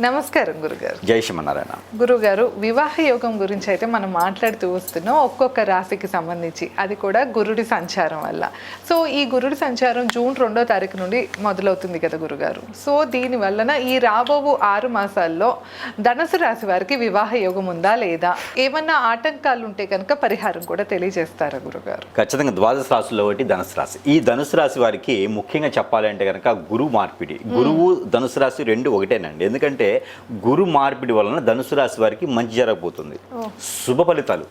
నమస్కారం గురుగారు. జై శ్రీమన్నారాయణ. గురుగారు, వివాహ యోగం గురించి అయితే మనం మాట్లాడుతూ వస్తున్నాం, ఒక్కొక్క రాశికి సంబంధించి, అది కూడా గురుడి సంచారం వల్ల. సో ఈ గురుడి సంచారం జూన్ 2వ తారీఖు నుండి మొదలవుతుంది కదా గురుగారు. సో దీని వలన ఈ రాబో 6 మాసాల్లో ధనుసు రాశి వారికి వివాహ యోగం ఉందా లేదా, ఏమన్నా ఆటంకాలు ఉంటే కనుక పరిహారం కూడా తెలియజేస్తారా గురుగారు? ఖచ్చితంగా ద్వాదశ రాశుల్లో ఒకటి ధనుసు రాశి. ఈ ధనుసు రాశి వారికి ముఖ్యంగా చెప్పాలంటే కనుక గురువు మార్పిడి. గురువు ధనుసు రాశి రెండు ఒకటేనండి. ఎందుకంటే గురు మార్పిడి వలన ధనుసు రాశి వారికి మంచి జరగబోతుంది. శుభ ఫలితాలు,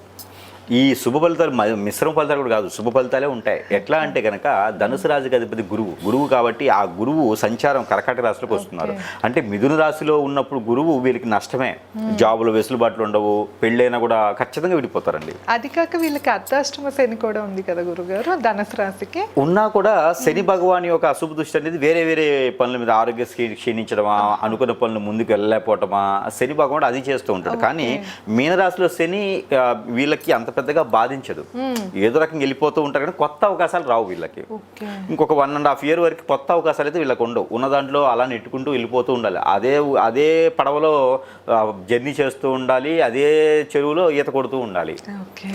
ఈ శుభ ఫలితాలు మిశ్రమ ఫలితాలు కూడా కాదు, శుభ ఫలితాలే ఉంటాయి. ఎట్లా అంటే కనుక ధనుసు రాశికి అధిపతి గురువు కాబట్టి ఆ గురువు సంచారం కర్కాటక రాశిలోకి వస్తున్నారు. అంటే మిథున రాశిలో ఉన్నప్పుడు గురువు వీళ్ళకి నష్టమే. జాబులు వెసులుబాట్లు ఉండవు, పెళ్ళైనా కూడా ఖచ్చితంగా విడిపోతారండి. అది కాక వీళ్ళకి అర్ధాష్టమ శని కూడా ఉంది కదా గురుగారు ధనుసు రాశికి. ఉన్నా కూడా శని భగవాన్ యొక్క అశుభ దృష్టి అనేది వేరే వేరే పనుల మీద, ఆరోగ్య క్షీణించడమా, అనుకున్న పనులు ముందుకు వెళ్ళలేకపోవటమా, శని భగవాన్ అది చేస్తూ ఉంటాడు. కానీ మీనరాశిలో శని వీళ్ళకి అంత పెద్దగా బాధించదు, ఏదో రకంగా వెళ్ళిపోతూ ఉంటారు. కానీ కొత్త అవకాశాలు రావు వీళ్ళకి. ఇంకొక 1.5 year వరకు కొత్త అవకాశాలు అయితే వీళ్ళకి ఉండవు. ఉన్న దాంట్లో అలా నెట్టుకుంటూ వెళ్ళిపోతూ ఉండాలి. అదే పడవలో జర్నీ చేస్తూ ఉండాలి, అదే చెరువులో ఈత కొడుతూ ఉండాలి,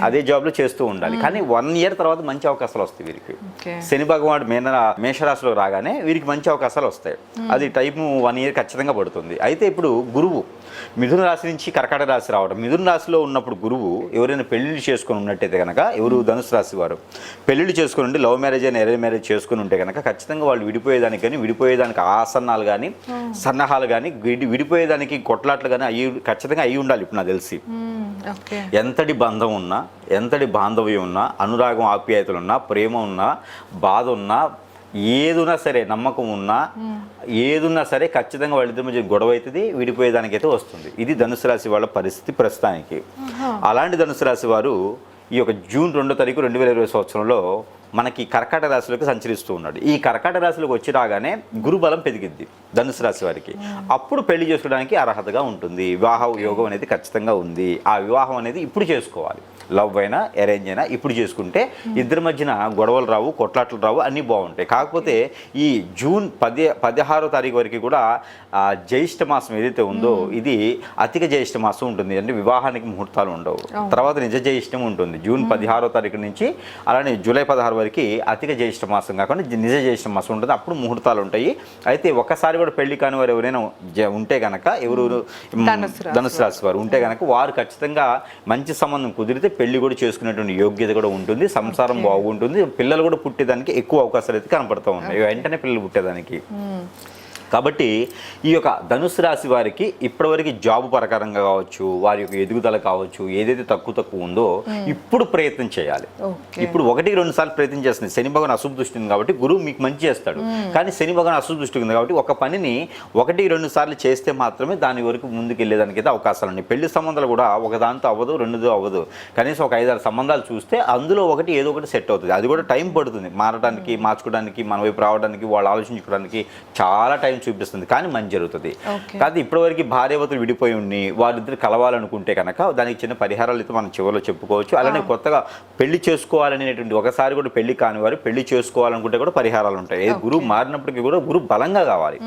అదే జాబ్లో చేస్తూ ఉండాలి. కానీ 1 year తర్వాత మంచి అవకాశాలు వస్తాయి వీరికి. శని భగవానుడు మేషరాశిలో రాగానే వీరికి మంచి అవకాశాలు వస్తాయి. అది టైము 1 year ఖచ్చితంగా పడుతుంది. అయితే ఇప్పుడు గురువు మిథున రాశి నుంచి కర్కాటక రాశి రావడం, మిథున రాశిలో ఉన్నప్పుడు గురువు ఎవరైనా పెళ్లిళ్ళు చేసుకుని ఉన్నట్టయితే కనుక, ఎవరు ధనుసు రాశి వారు పెళ్లిళ్ళు చేసుకుని ఉండి లవ్ మ్యారేజ్ అయినా అరేంజ్ మ్యారేజ్ చేసుకుని ఉంటే కనుక ఖచ్చితంగా వాళ్ళు విడిపోయేదానికి కానీ, విడిపోయేదానికి ఆసన్నాలు కానీ, సన్నాహాలు కానీ, విడిపోయేదానికి కొట్లాట్లు కానీ ఖచ్చితంగా అయ్యి ఉండాలి. ఇప్పుడు నాకు తెలిసి ఎంతటి బంధం ఉన్నా, ఎంతటి బాంధవ్యం ఉన్నా, అనురాగం ఆప్యాయతలు ఉన్నా, ప్రేమ ఉన్నా, బాధ ఉన్నా, ఏదున్నా సరే, నమ్మకం ఉన్నా ఏదున్నా సరే ఖచ్చితంగా వాళ్ళిద్దరి మధ్య గొడవ అవుతుంది, విడిపోయేదానికైతే వస్తుంది. ఇది ధనుసు రాశి వాళ్ళ పరిస్థితి ప్రస్తుతానికి. అలాంటి ధనుసు రాశి వారు ఈ యొక్క జూన్ 2వ తారీఖు 2020 సంవత్సరంలో మనకి కర్కాటక రాశిలోకి సంచరిస్తూ ఉన్నాడు. ఈ కర్కాటక రాశిలోకి వచ్చి రాగానే గురుబలం పెరిగిద్ది ధనుసు రాశి వారికి. అప్పుడు పెళ్లి చేసుకోవడానికి అర్హతగా ఉంటుంది. వివాహ యోగం అనేది ఖచ్చితంగా ఉంది. ఆ వివాహం అనేది ఇప్పుడు చేసుకోవాలి. లవ్ అయినా అరేంజ్ అయినా ఇప్పుడు చేసుకుంటే ఇద్దరి మధ్యన గొడవలు రావు, కొట్లాట్లు రావు, అన్నీ బాగుంటాయి. కాకపోతే ఈ జూన్ 16వ తారీఖు వరకు కూడా జ్యేష్ఠ మాసం ఏదైతే ఉందో ఇది అధిక జ్యేష్ఠ మాసం ఉంటుంది. అంటే వివాహానికి ముహూర్తాలు ఉండవు. తర్వాత నిజ జ్యేష్ఠం ఉంటుంది జూన్ 16వ తారీఖు నుంచి. అలానే జూలై 16 వరకు అధిక జ్యేష్ఠ మాసం కాకుండా నిజ జ్యేష్ఠ మాసం ఉంటుంది. అప్పుడు ముహూర్తాలు ఉంటాయి. అయితే ఒక్కసారి కూడా పెళ్లి కాని వారు ఎవరైనా ఉంటే కనుక, ఎవరు ధనుసు రాశి వారు ఉంటే కనుక, వారు ఖచ్చితంగా మంచి సంబంధం కుదిరితే పెళ్లి కూడా చేసుకునేటువంటి యోగ్యత కూడా ఉంటుంది. సంసారం బాగుంటుంది. పిల్లలు కూడా పుట్టేదానికి ఎక్కువ అవకాశాలు అయితే కనపడుతూ ఉన్నాయి, వెంటనే పిల్లలు పుట్టేదానికి. కాబట్టి ఈ యొక్క ధనుసు రాశి వారికి ఇప్పటివరకు జాబు ప్రకారంగా కావచ్చు, వారి యొక్క ఎదుగుదల కావచ్చు, ఏదైతే తక్కువ ఉందో ఇప్పుడు ప్రయత్నం చేయాలి. ఇప్పుడు 1-2 సార్లు ప్రయత్నం చేస్తుంది. శని భగవాన్ అశుభ దృష్టి ఉంది కాబట్టి గురువు మీకు మంచి చేస్తాడు. కానీ శని భగవాన్ అశుభ దృష్టి ఉంది కాబట్టి ఒక పనిని 1-2 సార్లు చేస్తే మాత్రమే దాని వరకు ముందుకు వెళ్ళేదానికి అయితే అవకాశాలు ఉన్నాయి. పెళ్లి సంబంధాలు కూడా ఒక దాంతో అవ్వదు, 2దో అవ్వదు. కనీసం ఒక 5-6 సంబంధాలు చూస్తే అందులో ఏదో ఒకటి సెట్ అవుతుంది. అది కూడా టైం పడుతుంది మారడానికి, మార్చుకోవడానికి, మన వైపు రావడానికి, వాళ్ళు ఆలోచించుకోవడానికి చాలా టైం చూపిస్తుంది. కానీ మంచి జరుగుతుంది. కాదు ఇప్పటివరకు భార్యాభర్తలు విడిపోయి ఉండి వారిద్దరు కలవాలనుకుంటే కనుక దానికి చిన్న పరిహారాలు అయితే మనం చివరిలో చెప్పుకోవచ్చు. అలానే కొత్తగా పెళ్లి చేసుకోవాలనేటువంటి, ఒకసారి కూడా పెళ్లి కాని వారు పెళ్లి చేసుకోవాలనుకుంటే కూడా పరిహారాలు ఉంటాయి. గురువు మారినప్పటికీ కూడా గురువు బలంగా కావాలి.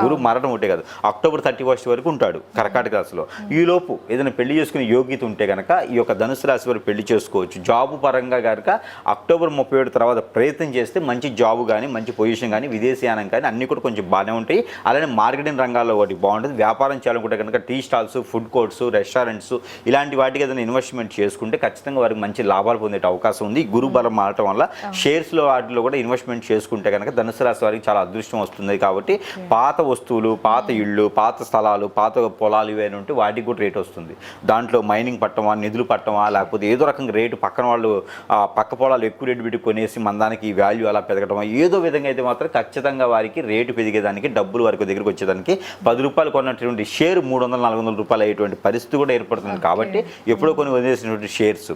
గురువు మారడం ఒకటే కాదు, అక్టోబర్ 31 వరకు ఉంటాడు కర్కాటక రాశిలో. ఈ లోపు ఏదైనా పెళ్లి చేసుకునే యోగ్యత ఉంటే కనుక ఈ యొక్క ధనుసు రాశి వారు పెళ్లి చేసుకోవచ్చు. జాబు పరంగా కనుక అక్టోబర్ 31 తర్వాత ప్రయత్నం చేస్తే మంచి జాబు కానీ, మంచి పొజిషన్ కానీ, విదేశీయానం కానీ అన్నీ కూడా కొంచెం బాగానే ఉంటాయి. అలానే మార్కెటింగ్ రంగాల్లో ఒకటి బాగుంటుంది. వ్యాపారం చేయాలనుకుంటే కనుక tea stalls, food courts, restaurants ఇలాంటి వాటికి ఏదైనా ఇన్వెస్ట్మెంట్ చేసుకుంటే ఖచ్చితంగా వారికి మంచి లాభాలు పొందే అవకాశం ఉంది. గురు బలం మారటం వల్ల షేర్స్లో వాటిలో కూడా ఇన్వెస్ట్మెంట్ చేసుకుంటే కనుక ధనుసు రాశి వారికి చాలా అదృష్టం వస్తుంది. కాబట్టి పాత వస్తువులు, పాత ఇళ్ళు, పాత స్థలాలు, పాత పొలాలు ఇవన్నీ ఉంటే వాటికి కూడా రేట్ వస్తుంది. దాంట్లో మైనింగ్ పట్టమా, నిధులు పట్టమా, లేకపోతే ఏదో రకంగా రేటు పక్కన వాళ్ళు పక్క పొలాలు ఎక్కువ రేటు పెట్టి కొనేసి మన దానికి వాల్యూ అలా పెరగటమా, ఏదో విధంగా అయితే మాత్రం ఖచ్చితంగా వారికి రేటు పెరిగేదానికి, డబ్బులు వారికి దగ్గరికి వచ్చేదానికి 10 రూపాయలు కొన్నటువంటి షేర్ 300-400 రూపాయలు అయ్యేటువంటి పరిస్థితి కూడా ఏర్పడుతుంది. కాబట్టి ఎప్పుడో కొన్ని వదిలేసినటువంటి షేర్స్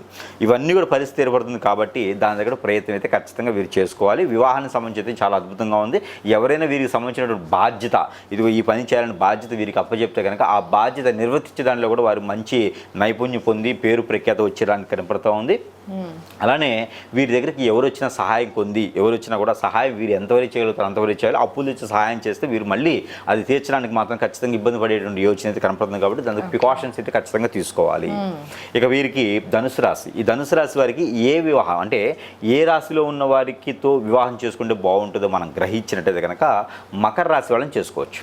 ఇవన్నీ కూడా పరిస్థితి ఏర్పడుతుంది. కాబట్టి దాని దగ్గర ప్రయత్నం అయితే ఖచ్చితంగా వీరు చేసుకోవాలి. వివాహానికి సంబంధించి అయితే చాలా అద్భుతంగా ఉంది. ఎవరైనా వీరికి సంబంధించినటువంటి బాధ్యత, ఇదిగో ఈ పని చేయాలని బాధ్యత వీరికి అప్పచెప్తే కనుక ఆ బాధ్యత నిర్వర్తించే దానిలో కూడా వారు మంచి నైపుణ్యం పొంది పేరు ప్రఖ్యాత వచ్చేదానికి కనపడుతూ ఉంది. అలానే వీరి దగ్గరికి ఎవరు వచ్చినా సహాయం పొంది, ఎవరు వచ్చినా కూడా సహాయం వీరు ఎంతవరకు చేయగలుగుతారు అంతవరకు చేయాలి. అప్పులు తెచ్చి సహాయం చేస్తే చేస్తే వీరు మళ్ళీ అది తీర్చడానికి మాత్రం ఖచ్చితంగా ఇబ్బంది పడేటువంటి యోచన అయితే కనపడుతుంది కాబట్టి దానికి ప్రికాషన్స్ అయితే ఖచ్చితంగా తీసుకోవాలి. ఇక వీరికి ధనుసు రాశి, ఈ ధనుసు రాశి వారికి ఏ వివాహం అంటే ఏ రాశిలో ఉన్న వారికితో వివాహం చేసుకుంటే బాగుంటుందో మనం గ్రహించినట్టయితే కనుక మకర రాశి వాళ్ళని చేసుకోవచ్చు.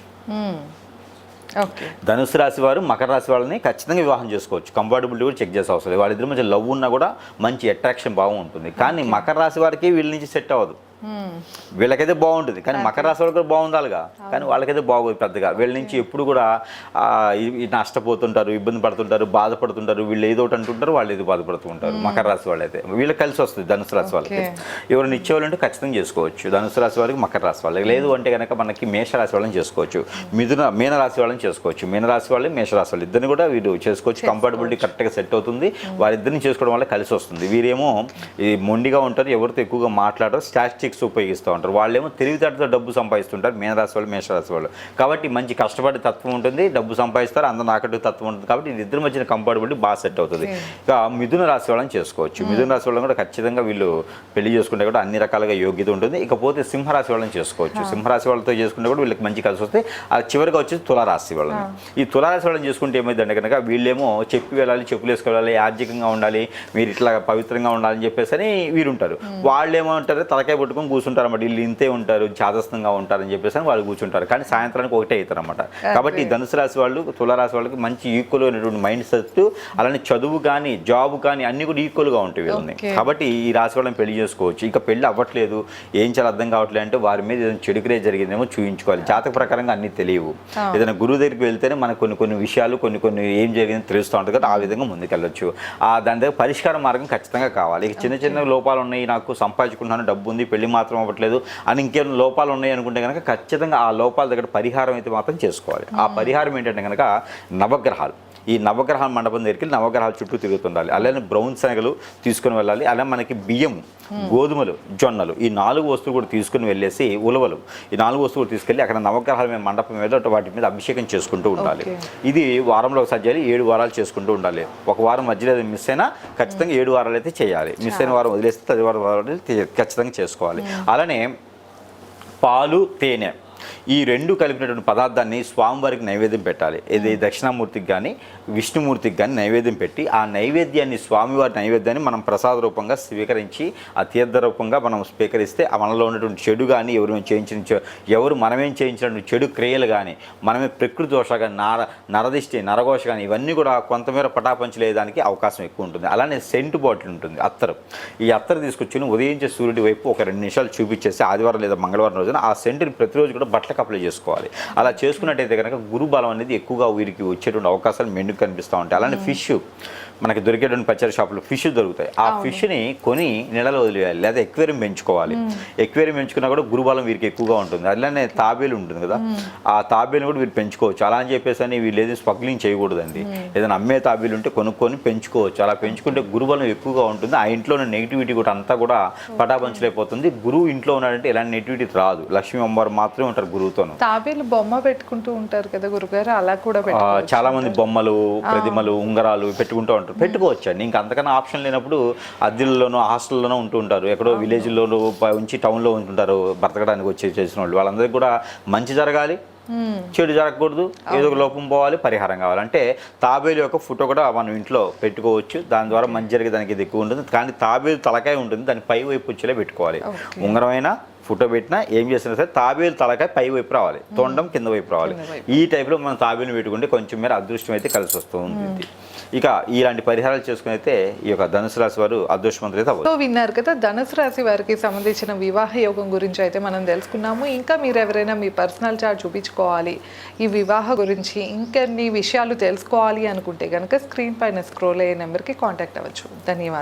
ధనుసు రాశి వారు మకర రాశి వాళ్ళని ఖచ్చితంగా వివాహం చేసుకోవచ్చు. కంపాటబిలిటీ కూడా చెక్ చేసే అవసరం లేదు. వాళ్ళిద్దరి మధ్య లవ్ ఉన్నా కూడా మంచి అట్రాక్షన్ బాగుంటుంది. కానీ మకర రాశి వారికి వీళ్ళ నుంచి సెట్ అవ్వదు. వీళ్ళకైతే బాగుంటుంది కానీ మకర రాశి వాళ్ళకి కూడా బాగుండాలిగా, కానీ వాళ్ళకైతే బాగోదు పెద్దగా. వీళ్ళ నుంచి ఎప్పుడు కూడా నష్టపోతుంటారు, ఇబ్బంది పడుతుంటారు, బాధపడుతుంటారు. వీళ్ళు ఏదో ఒకటి అంటుంటారు, వాళ్ళు ఏదో బాధపడుతూ ఉంటారు. మకర రాశి వాళ్ళు అయితే వీళ్ళకి కలిసి వస్తుంది. ధనుసు రాశి వాళ్ళకి ఎవరైనా ఇచ్చేవాళ్ళు అంటే ఖచ్చితంగా చేసుకోవచ్చు. ధనుసు రాశి వాళ్ళకి, మకర రాశి వాళ్ళకి. లేదు అంటే కనుక మనకి మేషరాశి వాళ్ళని చేసుకోవచ్చు, మీనరాశి వాళ్ళని చేసుకోవచ్చు. మీనరాశి వాళ్ళు, మేషరాశి వాళ్ళు ఇద్దరిని కూడా వీళ్ళు చేసుకోవచ్చు. కంపాటబిలిటీ కరెక్ట్గా సెట్ అవుతుంది. వారిద్దరిని చేసుకోవడం వల్ల కలిసి వస్తుంది. వీరేమో ఈ మొండిగా ఉంటారు, ఎవరితో ఎక్కువగా మాట్లాడరు, స్టాటిస్టిక్స్ ఉపయోగిస్తూ ఉంటారు. వాళ్ళేమో తెలివితేటతో డబ్బు సంపాదిస్తుంటారు. మీనరాశి వాళ్ళు, మేషరాశి వాళ్ళు. కాబట్టి మంచి కష్టపడే తత్వం ఉంటుంది, డబ్బు సంపాదిస్తారు, అందరూ నాకట్టు తత్వం ఉంటుంది. కాబట్టి ఇద్దరి మధ్యన కంపాటబిలిటీ బాగా సెట్ అవుతుంది. ఇక మిథున రాశి వాళ్ళని చేసుకోవచ్చు. మిథున రాశి వాళ్ళని కూడా ఖచ్చితంగా వీళ్ళు పెళ్లి చేసుకుంటే కూడా అన్ని రకాలుగా యోగ్యత ఉంటుంది. ఇకపోతే సింహరాశి వాళ్ళని చేసుకోవచ్చు. సింహరాశి వాళ్ళతో చేసుకుంటే కూడా వీళ్ళకి మంచి కలిసి వస్తే అది చివరిగా వచ్చేసి తులారాశి వాళ్ళని. ఈ తులారాశి వాళ్ళని చేసుకుంటే ఏమైందంటే కనుక వీళ్ళేమో చెప్పి వెళ్ళాలి, చెప్పులు వేసుకోవాలి, ఆర్థికంగా ఉండాలి, మీరు ఇట్లా పవిత్రంగా ఉండాలని చెప్పేసి అని వీరుంటారు. వాళ్ళు ఏమంటారు, తలకాయ పట్టుకుని కూర్చుంటారు అన్నమాట. వీళ్ళు ఇంతే ఉంటారు, చాదస్తంగా ఉంటారని చెప్పేసి అని వాళ్ళు కూర్చుంటారు. కానీ సాయంత్రానికి ఒకటే అవుతారు అన్నమాట. కాబట్టి ధనుసు రాశి వాళ్ళు, తులారాశి వాళ్ళకి మంచి ఈక్వల్ అయినటువంటి మైండ్ సెట్, అలానే చదువు కానీ జాబ్ కానీ అన్ని కూడా ఈక్వల్గా ఉంటాయి వీళ్ళని. కాబట్టి ఈ రాశి వాళ్ళని పెళ్లి చేసుకోవచ్చు. ఇక పెళ్లి అవ్వట్లేదు, ఏం చాలా అర్థం కావట్లేదు అంటే వారి మీద ఏదైనా చెడుకురే జరిగిందేమో చూయించుకోవాలి. జాతక ప్రకారంగా అన్ని తెలియవు. ఏదైనా గురువు దగ్గరికి వెళ్తేనే మనకు కొన్ని విషయాలు కొన్ని ఏం జరిగిందో తెలుస్తూ ఉంటుంది కదా, ఆ విధంగా ముందుకెళ్ళొచ్చు. దాని దగ్గర పరిష్కార మార్గం ఖచ్చితంగా కావాలి. ఇక చిన్న లోపాలు ఉన్నాయి, నాకు సంపాదించుకుంటున్నాను, డబ్బు ఉంది, పెళ్లి మాత్రం అవ్వట్లేదు అని ఇంకేమైనా లోపాలు ఉన్నాయి అనుకుంటే కనుక ఖచ్చితంగా ఆ లోపాల దగ్గర పరిహారం అయితే మాత్రం చేసుకోవాలి. ఆ పరిహారం ఏంటంటే కనుక నవగ్రహాలు. ఈ నవగ్రహాల మండపం దగ్గరికి నవగ్రహాల చుట్టూ తిరుగుతుండాలి. అలానే బ్రౌన్ శనగలు తీసుకుని వెళ్ళాలి. అలా మనకి బియ్యం, గోధుమలు, జొన్నలు ఈ 4 వస్తువులు కూడా తీసుకుని వెళ్ళేసి, ఉలవలు ఈ 4 వస్తువులు తీసుకెళ్ళి అక్కడ నవగ్రహాల మీద మండపం మీద వాటి మీద అభిషేకం చేసుకుంటూ ఉండాలి. ఇది వారంలో ఒకసారి చేయాలి, 7 వారాలు చేసుకుంటూ ఉండాలి. ఒక వారం మధ్యలో మిస్ అయినా ఖచ్చితంగా 7 వారాలు అయితే చేయాలి. మిస్ అయిన వారం వదిలేస్తే 10 వారాలు ఖచ్చితంగా చేసుకోవాలి. అలానే పాలు, తేనె ఈ 2 కలిపినటువంటి పదార్థాన్ని స్వామివారికి నైవేద్యం పెట్టాలి. ఇది దక్షిణామూర్తికి కానీ విష్ణుమూర్తికి కానీ నైవేద్యం పెట్టి ఆ నైవేద్యాన్ని, స్వామివారి నైవేద్యాన్ని మనం ప్రసాద రూపంగా స్వీకరించి ఆ తీర్థ రూపంగా మనం స్వీకరిస్తే ఆ మనలో ఉన్నటువంటి చెడు కానీ మనమేం చేయించినటువంటి చెడు క్రియలు కానీ, మనమే ప్రకృతి దోష కానీ, నరదిష్టి, నరఘోష కానీ ఇవన్నీ కూడా కొంతమేర పటాపంచలేదానికి అవకాశం ఎక్కువ ఉంటుంది. అలానే సెంటు బాటిల్ ఉంటుంది, అత్తరు. ఈ అత్తరు తీసుకొచ్చి ఉదయించే సూర్యుడి వైపు ఒక 2 నిమిషాలు చూపించేసి ఆదివారం లేదా మంగళవారం రోజున ఆ సెంటుని ప్రతిరోజు కూడా బట్టలకు అప్లై చేసుకోవాలి. అలా చేసుకున్నట్టయితే కనుక గురు బలం అనేది ఎక్కువగా వీరికి వచ్చేటువంటి అవకాశాలు మెండుకు కనిపిస్తూ ఉంటాయి. అలానే ఫిష్ మనకి దొరికేటువంటి పచ్చడి షాపులో ఫిష్ దొరుకుతాయి. ఆ ఫిష్ని కొని నీళ్ళలో వదిలేయాలి, లేదా ఎక్వేరియం పెంచుకోవాలి. ఎక్వేరియం పెంచుకున్నా కూడా గురుబలం వీరికి ఎక్కువగా ఉంటుంది. అలానే తాబేలు ఉంటుంది కదా, ఆ తాబేలు కూడా వీరు పెంచుకోవచ్చు. అలా అని చెప్పేసి అని వీళ్ళు ఏదైనా స్మగ్లింగ్ చేయకూడదండి. ఏదైనా అమ్మే తాబేలు ఉంటే కొనుక్కొని పెంచుకోవచ్చు. అలా పెంచుకుంటే గురుబలం ఎక్కువగా ఉంటుంది. ఆ ఇంట్లో ఉన్న నెగిటివిటీ కూడా అంతా కూడా పటాపంచలేకపోతుంది. గురువు ఇంట్లో ఉన్నాడంటే ఎలాంటి నెగిటివిటీ రాదు. లక్ష్మీ అమ్మవారు మాత్రమే ఉంటారు గురువుతోను. తాబేలు బొమ్మ పెట్టుకుంటూ ఉంటారు కదా గురుగారు, అలా కూడా చాలా మంది బొమ్మలు, ప్రతిమలు, ఉంగరాలు పెట్టుకుంటూ ఉంటారు. పెట్టుకోవచ్చండి. ఇంకా అంతకన్నా ఆప్షన్ లేనప్పుడు అద్దెల్లోనూ, హాస్టల్లోనూ ఉంటూ ఉంటారు. ఎక్కడో విలేజ్లోనూ ఉంచి టౌన్లో ఉంటుంటారు బ్రతకడానికి చేసిన వాళ్ళు. వాళ్ళందరికీ కూడా మంచి జరగాలి, చెడు జరగకూడదు, ఏదో ఒక లోపం పోవాలి, పరిహారం కావాలంటే తాబేలు యొక్క ఫోటో కూడా మనం ఇంట్లో పెట్టుకోవచ్చు. దాని ద్వారా మంచి జరిగేదానికి ఇది ఎక్కువ ఉంటుంది. కానీ తాబేలు తలకాయ ఉంటుంది, దాని పై వైపు వచ్చేలా పెట్టుకోవాలి. ఉంగరమైనా ఫోటో పెట్టినా ఏం చేసినా సరే తాబేలు తలకాయ పై వైపు రావాలి, తొండం కింద వైపు రావాలి. ఈ టైప్లో మనం తాబేలు పెట్టుకుంటే కొంచెం మేర అదృష్టం అయితే కలిసి వస్తూ ఉంటుంది. ఇక ఇలాంటి పరిహారాలు చేసుకుని అయితే ఈ యొక్క ధనుసు రాశి వారు అదృష్టవంతులు అయితే అవ్వదు. విన్నారు కదా, ధనుసు రాశి వారికి సంబంధించిన వివాహ యోగం గురించి అయితే మనం తెలుసుకున్నాము. ఇంకా మీరు ఎవరైనా మీ పర్సనల్ చార్ట్ చూపించుకోవాలి, ఈ వివాహ గురించి ఇంకెన్ని విషయాలు తెలుసుకోవాలి అనుకుంటే కనుక స్క్రీన్ పైన స్క్రోల్ అయ్యే నెంబర్కి కాంటాక్ట్ అవ్వచ్చు. ధన్యవాదాలు.